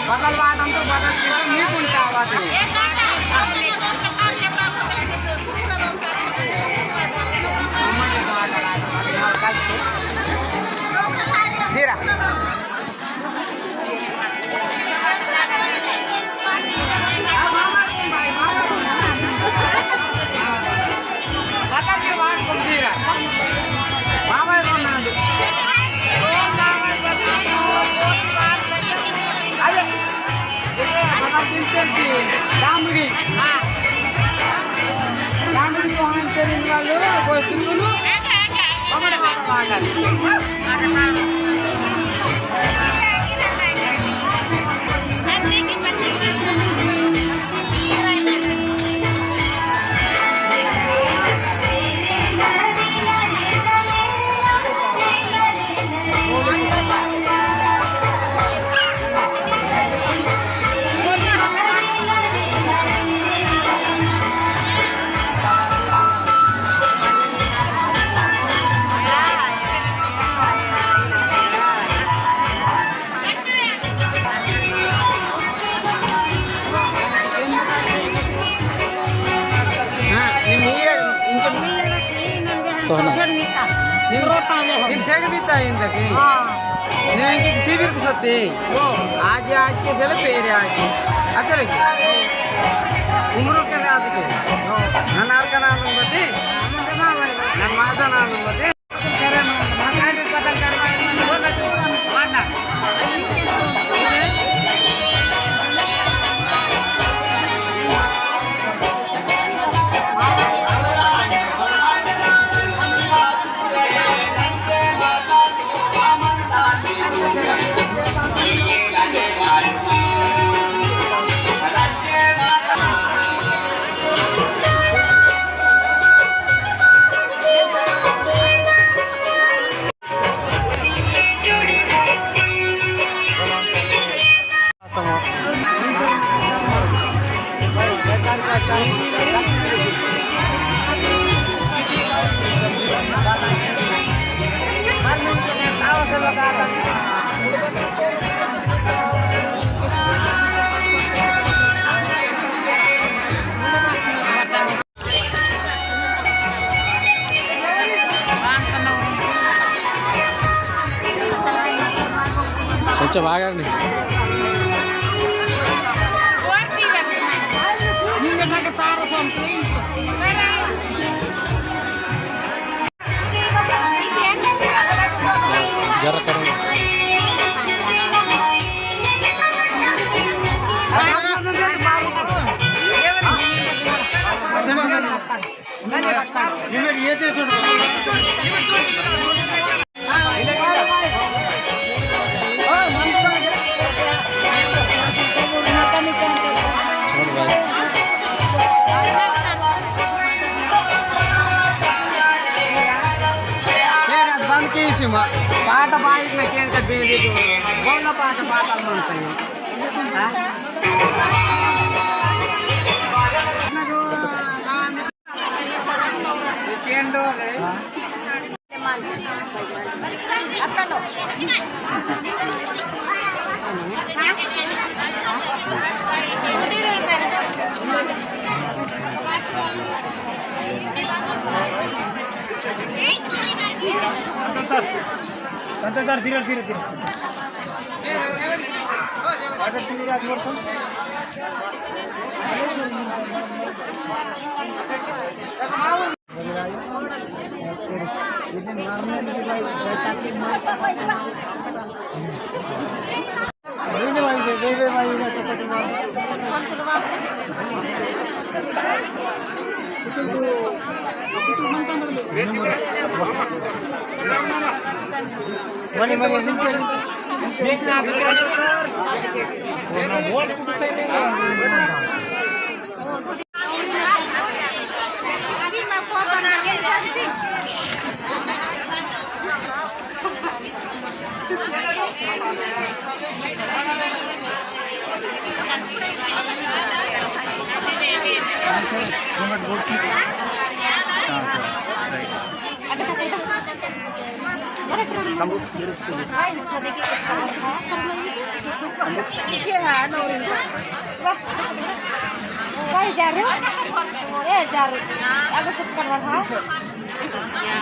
बगल वाटंतू बगल मीकुंटा वाटे दीरा రాముడి వాహనం తెలియని వాళ్ళు వస్తువులు शिविर सोते आज आज के चले पेरे आज अच्छा लगे उम्र के आज के ननार का नाम बते नमाज़ा नाम बते करे माताएं पता करवाए बोला वाला కొంచెం ఆగండి जरा करो पाठ पाठ कौन पाठ पाठ सर धीरे धीरे धीरे मनी मनी देखना Iya, nurin. Wah. Wah, jarum. Ya, jarum. Agak kesukaan warna. Ya,